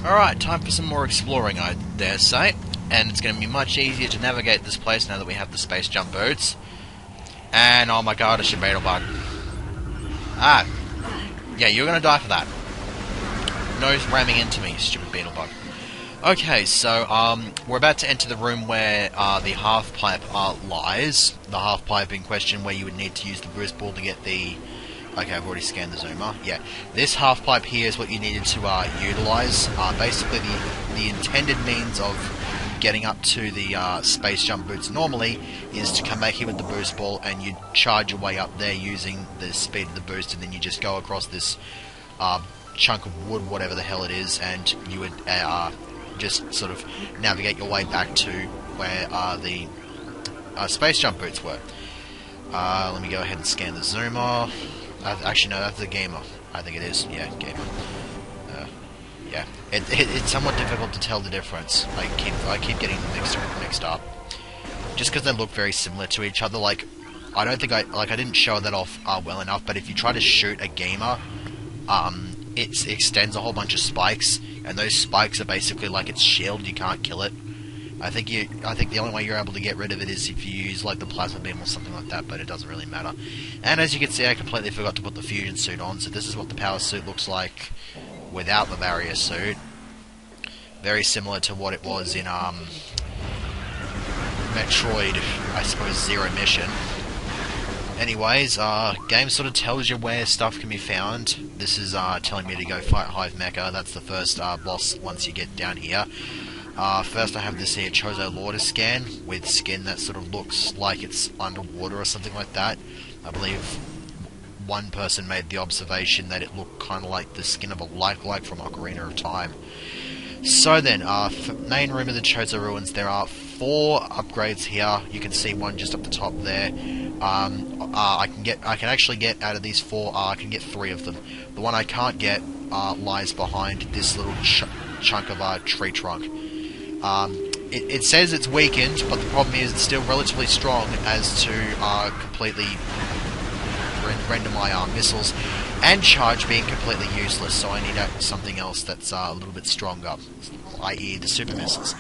Alright, time for some more exploring, I dare say. And it's going to be much easier to navigate this place now that we have the space jump boots. And oh my god, it's your Beetlebug. Ah, yeah, you're going to die for that. No ramming into me, stupid Beetlebug. Okay, so we're about to enter the room where the half pipe lies. The half pipe in question where you would need to use the boost ball to get the... Okay, I've already scanned the zoomer. Yeah, this half pipe here is what you needed to utilise. Basically, the intended means of getting up to the space jump boots normally is to come back here with the boost ball and you charge your way up there using the speed of the boost, and then you just go across this chunk of wood, whatever the hell it is, and you would just sort of navigate your way back to where the space jump boots were. Let me go ahead and scan the zoomer. Actually, no, that's the gamer. I think it is. Yeah, gamer. Yeah, it's somewhat difficult to tell the difference. I keep getting mixed up, just because they look very similar to each other. Like, I don't think I didn't show that off well enough. But if you try to shoot a gamer, it extends a whole bunch of spikes, and those spikes are basically like its shield. You can't kill it. I think the only way you're able to get rid of it is if you use like the plasma beam or something like that, but it doesn't really matter. And as you can see, I completely forgot to put the fusion suit on, so this is what the power suit looks like without the barrier suit. Very similar to what it was in Metroid, I suppose, Zero Mission. Anyways, game sort of tells you where stuff can be found. This is telling me to go fight Hive Mecha. That's the first boss once you get down here. First I have this here Chozo Lord to scan, with skin that sort of looks like it's underwater or something like that. I believe one person made the observation that it looked kind of like the skin of a like from Ocarina of Time. So then, main room of the Chozo Ruins, there are 4 upgrades here. You can see one just up the top there. I can actually get out of these 4, I can get 3 of them. The one I can't get lies behind this little chunk of tree trunk. It says it's weakened, but the problem is it's still relatively strong as to completely render my missiles and charge being completely useless, so I need something else that's a little bit stronger, i.e. the super missiles.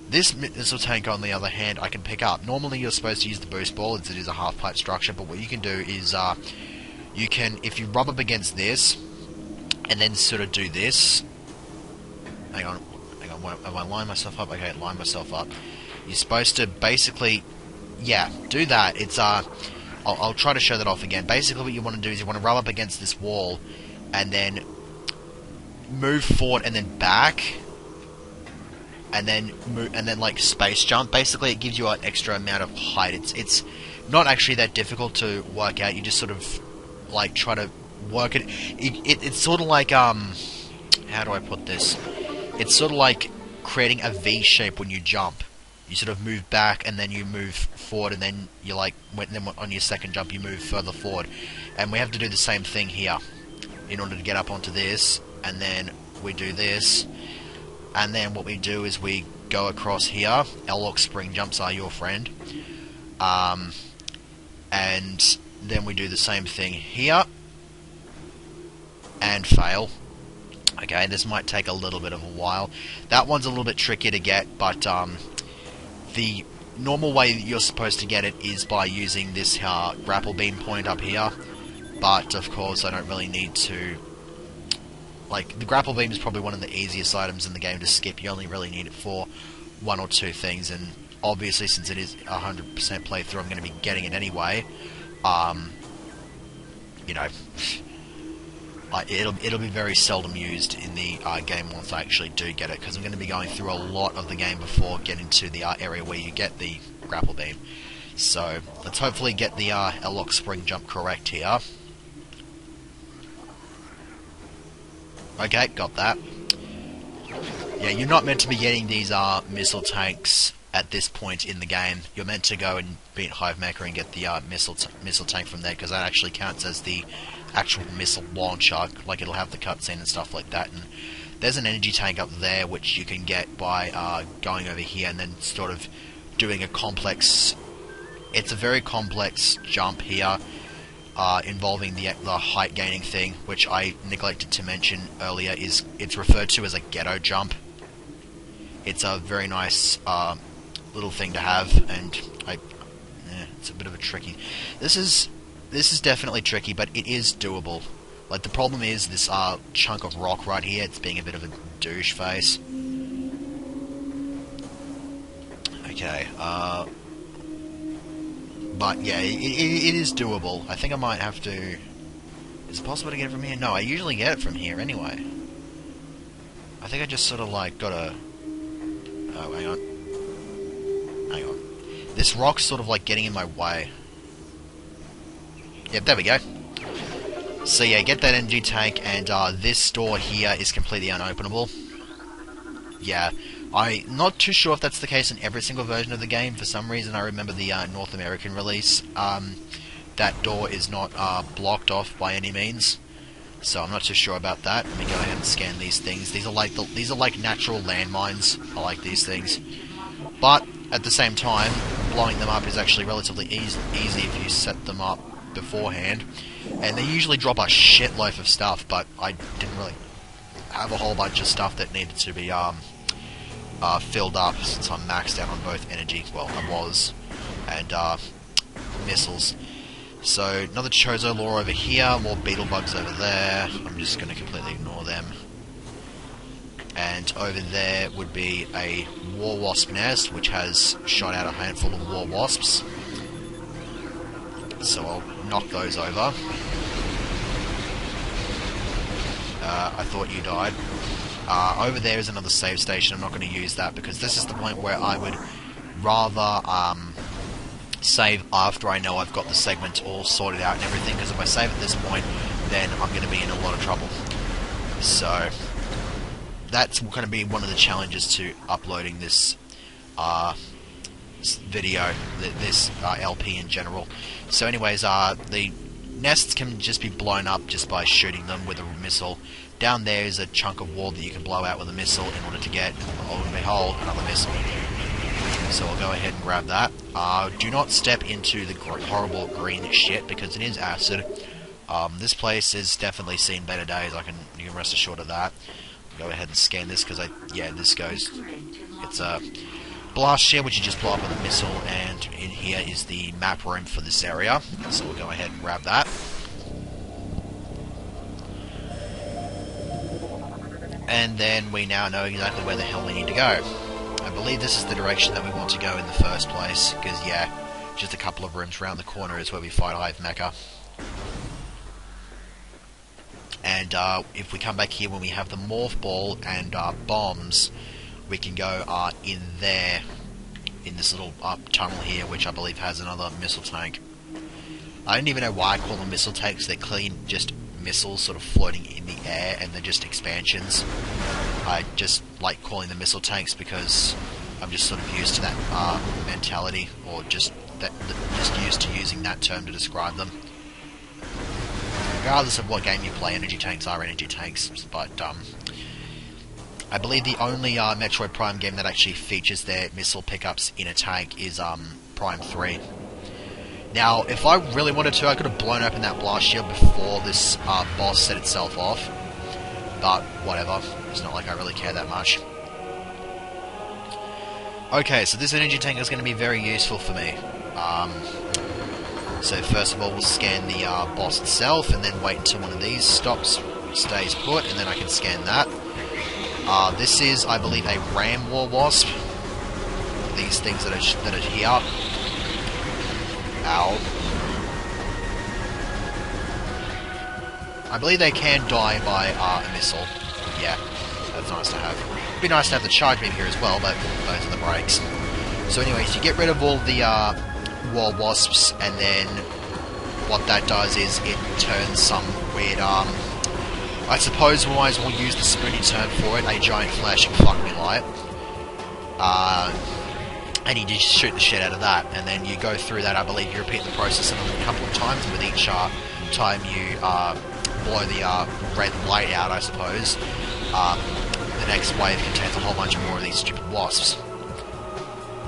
This missile tank, on the other hand, I can pick up. Normally you're supposed to use the boost ball, as it is a half-pipe structure, but what you can do is, you can, if you rub up against this, and then sort of do this, hang on, am I lining myself up? Okay, line myself up. You're supposed to basically, yeah, do that. It's, I'll try to show that off again. Basically what you want to do is you want to rub up against this wall, and then move forward and then back, and then move, and then like space jump. Basically it gives you an extra amount of height. It's not actually that difficult to work out. You just sort of like try to work it. It's sort of like, how do I put this? It's sort of like creating a V shape when you jump. You sort of move back and then you move forward, and then you like, then on your second jump you move further forward. And we have to do the same thing here in order to get up onto this, and then we do this, and then what we do is we go across here. L-lock spring jumps are your friend. And then we do the same thing here and fail. Okay, this might take a little bit of a while. That one's a little bit trickier to get, but the normal way you're supposed to get it is by using this grapple beam point up here. But of course I don't really need to, like, the grapple beam is probably one of the easiest items in the game to skip. You only really need it for 1 or 2 things, and obviously since it is 100% playthrough I'm going to be getting it anyway. You know, it'll be very seldom used in the game once I actually do get it, because I'm going to be going through a lot of the game before getting to the area where you get the grapple beam. So let's hopefully get the L-lock spring jump correct here. Okay, got that. Yeah, you're not meant to be getting these missile tanks at this point in the game. You're meant to go and beat Hive Mecha and get the missile tank from there, because that actually counts as the actual missile launcher. Like, it'll have the cutscene and stuff like that. And there's an energy tank up there which you can get by going over here and then sort of doing a complex... It's a very complex jump here. involving the height gaining thing, which I neglected to mention earlier, it's referred to as a ghetto jump. It's a very nice little thing to have, and it's a bit of a tricky. This is definitely tricky, but it is doable. Like, the problem is this chunk of rock right here. It's being a bit of a douche face. Okay, but yeah, it is doable. I think I might have to... Is it possible to get it from here? No, I usually get it from here anyway. I think I just sort of like gotta... Oh, hang on. Hang on. This rock's sort of like getting in my way. Yep, there we go. So yeah, get that energy tank, and this door here is completely unopenable. Yeah, I'm not too sure if that's the case in every single version of the game. For some reason, I remember the North American release. That door is not blocked off by any means, so I'm not too sure about that. Let me go ahead and scan these things. These are like natural landmines. I like these things, but at the same time, blowing them up is actually relatively easy if you set them up beforehand. And they usually drop a shitload of stuff, but I didn't really have a whole bunch of stuff that needed to be filled up, since I'm maxed out on both energy, well, I was, and missiles. So, another Chozo lore over here, more Beetlebugs over there. I'm just going to completely ignore them. And over there would be a War Wasp nest, which has shot out a handful of War Wasps. So I'll knock those over. I thought you died. Over there is another save station. I'm not going to use that because this is the point where I would rather save after I know I've got the segment all sorted out and everything, because if I save at this point, then I'm going to be in a lot of trouble. So that's going to be one of the challenges to uploading this video, this LP in general. So anyways, the nests can just be blown up just by shooting them with a missile. Down there is a chunk of wall that you can blow out with a missile in order to get, lo and behold, another missile. So I'll go ahead and grab that. Do not step into the horrible green shit, because it is acid. This place has definitely seen better days, you can rest assured of that. Go ahead and scan this, because this goes... It's a blast shield, which you just blow up with a missile, and in here is the map room for this area. So we'll go ahead and grab that. And then we now know exactly where the hell we need to go. I believe this is the direction that we want to go in the first place, because yeah, just a couple of rooms around the corner is where we fight Hive Mecha. And if we come back here when we have the Morph Ball and bombs, we can go in there, in this little tunnel here, which I believe has another missile tank. I don't even know why I call them missile tanks. They're clearly just missiles sort of floating in the air, and they're just expansions. I just like calling them missile tanks because I'm just sort of used to that mentality, or just used to using that term to describe them. Regardless of what game you play, energy tanks are energy tanks, but I believe the only Metroid Prime game that actually features their missile pickups in a tank is Prime 3. Now, if I really wanted to, I could have blown open that blast shield before this boss set itself off, but whatever, it's not like I really care that much. Okay, so this energy tank is going to be very useful for me. So first of all, we'll scan the boss itself, and then wait until one of these stays put, and then I can scan that. This is, I believe, a Ram War Wasp. These things that are here. Ow. I believe they can die by a missile. Yeah, that's nice to have. It'd be nice to have the charge beam here as well, but those are the breaks. So anyways, you get rid of all the War Wasps, and then what that does is it turns some weird, I suppose we might as well use the spoony term for it, a giant flashing fuck me light. And you just shoot the shit out of that, and then you go through that. I believe you repeat the process a couple of times, with each time you blow the red light out, I suppose. The next wave contains a whole bunch more of these stupid wasps.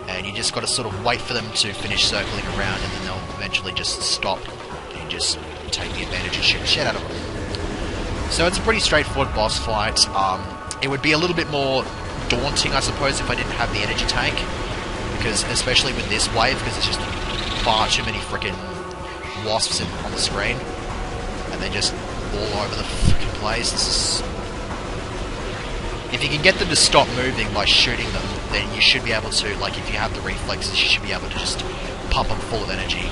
And you just got to sort of wait for them to finish circling around, and then they'll eventually just stop. You just take the advantage and shoot the shit out of them. So it's a pretty straightforward boss fight. It would be a little bit more daunting, I suppose, if I didn't have the energy tank, because especially with this wave, because there's just far too many freaking wasps on the screen, and they're just all over the freaking place. If you can get them to stop moving by shooting them, then you should be able to, like, if you have the reflexes, you should be able to just pump them full of energy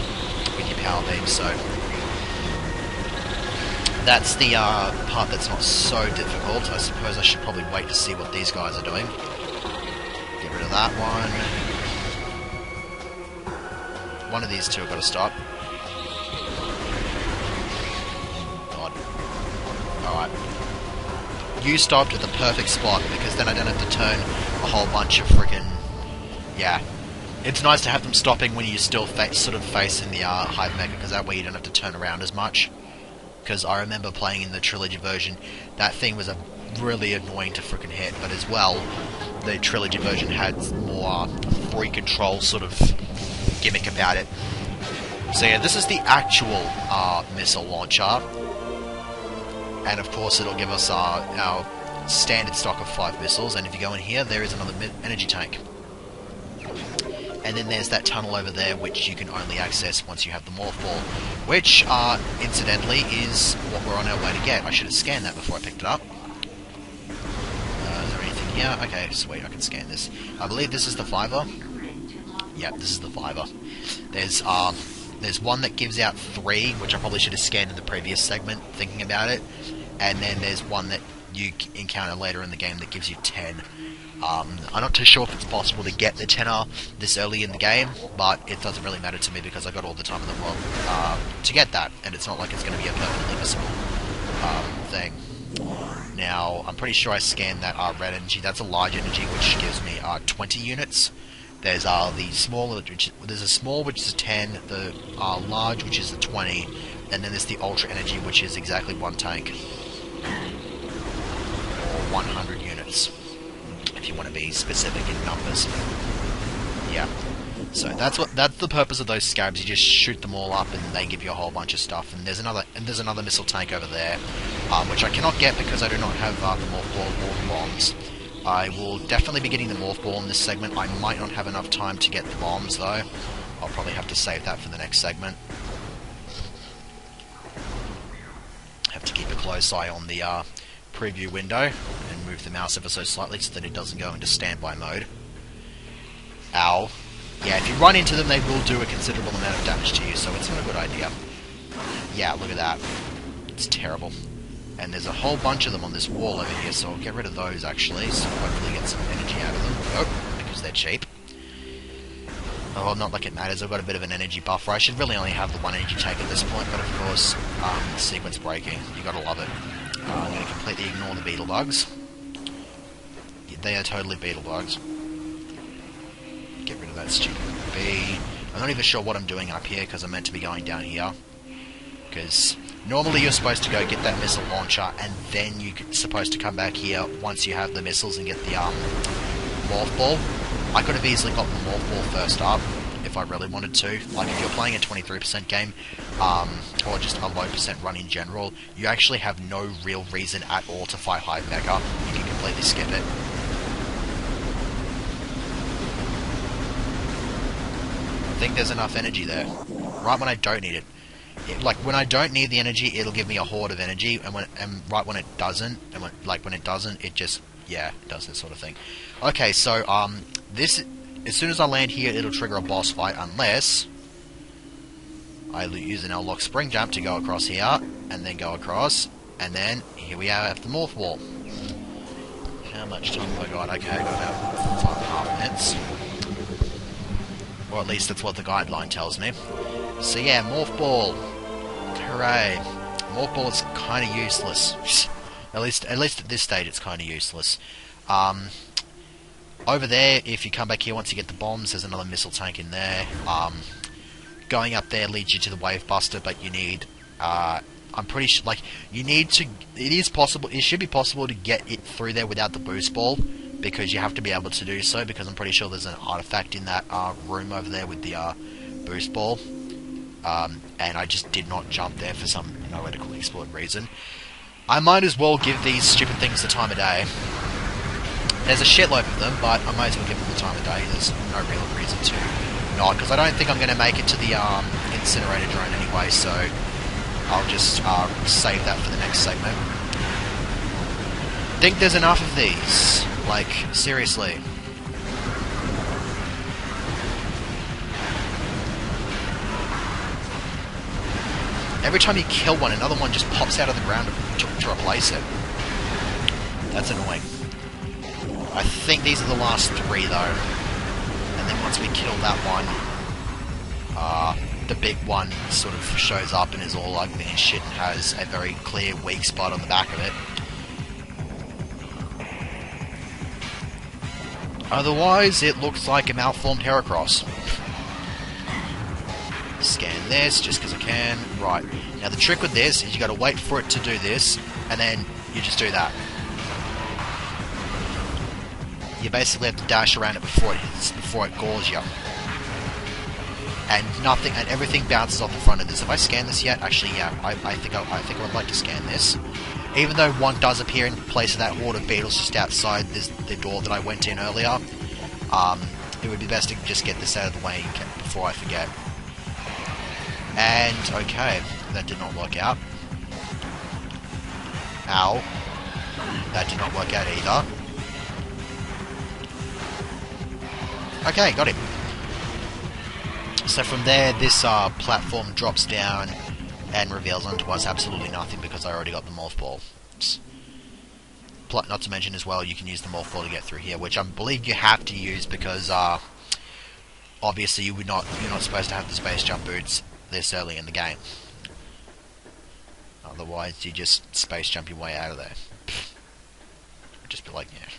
with your power beam. So that's the part that's not so difficult. I suppose I should probably wait to see what these guys are doing. Get rid of that one. One of these two have got to stop. God. Alright. You stopped at the perfect spot, because then I don't have to turn a whole bunch of freaking... Yeah. It's nice to have them stopping when you're still sort of facing the Hive Mecha, because that way you don't have to turn around as much. Because I remember playing in the Trilogy version, that thing was really annoying to freaking hit, but as well, the Trilogy version had more free control sort of gimmick about it. So yeah, this is the actual missile launcher. And of course it'll give us our standard stock of 5 missiles, and if you go in here, there is another energy tank. And then there's that tunnel over there, which you can only access once you have the Morph Ball, which, incidentally, is what we're on our way to get. I should have scanned that before I picked it up. Is there anything here? Okay, sweet, I can scan this. I believe this is the 5er. Yep, this is the 5er. There's one that gives out 3, which I probably should have scanned in the previous segment, thinking about it. And then there's one that you encounter later in the game that gives you 10. I'm not too sure if it's possible to get the 10er this early in the game, but it doesn't really matter to me because I got all the time in the world to get that, and it's not like it's going to be a perfectly missable thing. Now, I'm pretty sure I scanned that red energy. That's a large energy, which gives me 20 units. There's the small, there's a small, which is a 10, the large, which is a 20, and then there's the ultra energy, which is exactly 1 tank, or 100 units, if you want to be specific in numbers. Yeah. So that's the purpose of those scabs. You just shoot them all up, and they give you a whole bunch of stuff. And there's another missile tank over there, which I cannot get because I do not have the Morph Ball or the bombs. I will definitely be getting the Morph Ball in this segment. I might not have enough time to get the bombs, though. I'll probably have to save that for the next segment. Have to keep a close eye on the preview window and move the mouse ever so slightly so that it doesn't go into standby mode. Ow. Yeah, if you run into them, they will do a considerable amount of damage to you, so it's not a good idea. Yeah, look at that. It's terrible. And there's a whole bunch of them on this wall over here, so I'll get rid of those, actually, so hopefully get some energy out of them. Oh, because they're cheap. Oh, not like it matters, I've got a bit of an energy buffer. I should really only have the 1 energy tank at this point, but of course, sequence breaking. You gotta love it. I'm gonna completely ignore the Beetlebugs. They are totally Beetlebugs. Get rid of that stupid bee. I'm not even sure what I'm doing up here, because I'm meant to be going down here. Because normally you're supposed to go get that missile launcher, and then you're supposed to come back here once you have the missiles and get the Morph Ball. I could have easily got the Morph Ball first up, if I really wanted to. Like, if you're playing a 23% game, or just a low percent run in general, you actually have no real reason at all to fight Hive Mecha. You can completely skip it. I think there's enough energy there. Right when I don't need it. Like, when I don't need the energy, it'll give me a horde of energy, and right when it doesn't, and when it doesn't, it just, yeah, it does this sort of thing. Okay, so, this, as soon as I land here, it'll trigger a boss fight, unless I use an L-lock spring jump to go across here, and then go across, and then, here we have the Morph Ball. How much time have I got? Okay, I got about 5.5 minutes. Or at least that's what the guideline tells me. So yeah, Morph Ball. Hooray. Morph Ball is kind of useless. at least at this stage it's kind of useless. Over there, if you come back here once you get the bombs, there's another missile tank in there. Going up there leads you to the Wave Buster, but you need... I'm pretty sure, like, you need to... It is possible, it should be possible to get it through there without the boost ball, because you have to be able to do so, because I'm pretty sure there's an artifact in that room over there with the boost ball. and I just did not jump there for some nowhere to quickly exploit reason. I might as well give these stupid things the time of day. There's a shitload of them, but I might as well give them the time of day. There's no real reason to not, because I don't think I'm going to make it to the incinerator drone anyway, so I'll just save that for the next segment. Think there's enough of these? Like, seriously. Every time you kill one, another one just pops out of the ground to replace it. That's annoying. I think these are the last 3 though. And then once we kill that one, the big one sort of shows up and is all ugly and shit and has a very clear weak spot on the back of it. Otherwise, it looks like a malformed Heracross. Scan this, just because I can. Right. Now the trick with this is you gotta wait for it to do this, and then you just do that. You basically have to dash around it before it gores you. And nothing, and everything bounces off the front of this. Have I scanned this yet? Actually, yeah. I think I would like to scan this. Even though one does appear in place of that horde of beetles just outside the door that I went in earlier, it would be best to just get this out of the way before I forget. And, okay, that did not work out. Ow. That did not work out either. Okay, got him. So from there, this platform drops down and reveals onto us absolutely nothing because I already got the morph ball. Not to mention as well, you can use the morph ball to get through here, which I believe you have to use because obviously you're not supposed to have the space jump boots this early in the game. Otherwise, you just space jump your way out of there. Just be like, yeah.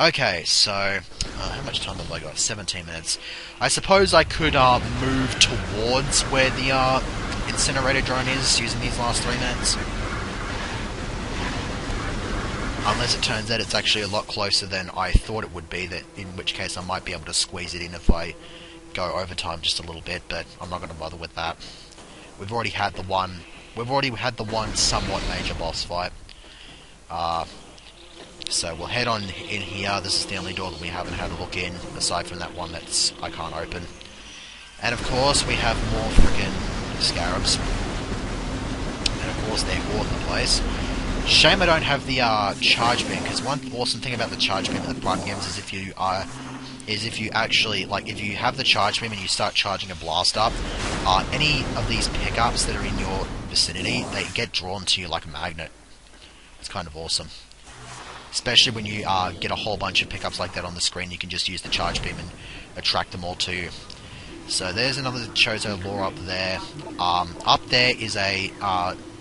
Okay, so how much time have I got? 17 minutes. I suppose I could move towards where the incinerator drone is using these last 3 minutes. Unless it turns out it's actually a lot closer than I thought it would be, in which case I might be able to squeeze it in if I go overtime just a little bit, but I'm not going to bother with that. We've already had the one somewhat major boss fight. So we'll head on in here. This is the only door that we haven't had a look in, aside from that one that's I can't open. And of course we have more frickin' scarabs. And of course they're all in the place. Shame I don't have the charge beam, because one awesome thing about the charge beam in the Prime games is if you actually, like, if you have the charge beam and you start charging a blast up, any of these pickups that are in your vicinity, they get drawn to you like a magnet. It's kind of awesome. Especially when you get a whole bunch of pickups like that on the screen, you can just use the charge beam and attract them all to you. So there's another Chozo lore up there. Up there is a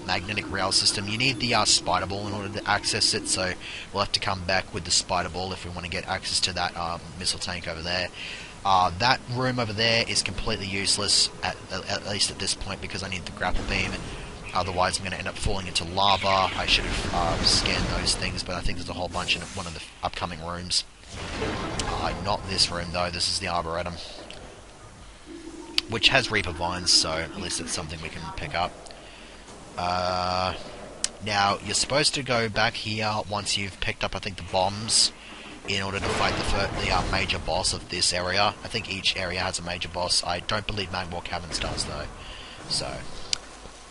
magnetic rail system. You need the spider ball in order to access it, so we'll have to come back with the spider ball if we want to get access to that missile tank over there. That room over there is completely useless, at least at this point, because I need the grapple beam. Otherwise I'm going to end up falling into lava. I should have scanned those things, but I think there's a whole bunch in one of the upcoming rooms. Not this room though, this is the Arboretum, which has Reaper Vines, so at least it's something we can pick up. Now, you're supposed to go back here once you've picked up, I think, the bombs, in order to fight the major boss of this area. I think each area has a major boss. I don't believe Magmore Caverns does, though. So,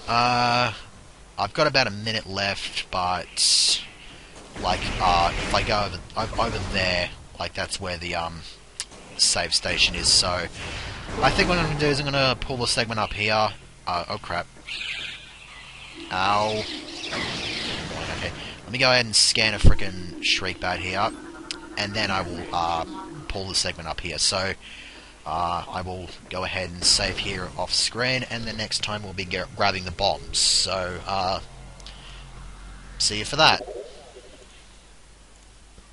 I've got about a minute left, but, like, if I go over there, like, that's where the, save station is, so I think what I'm going to do is I'm going to pull the segment up here. Oh crap. Ow. Okay, let me go ahead and scan a frickin' Shriekbat here, and then I will pull the segment up here. So I will go ahead and save here off screen, and the next time we'll be grabbing the bombs. So see you for that.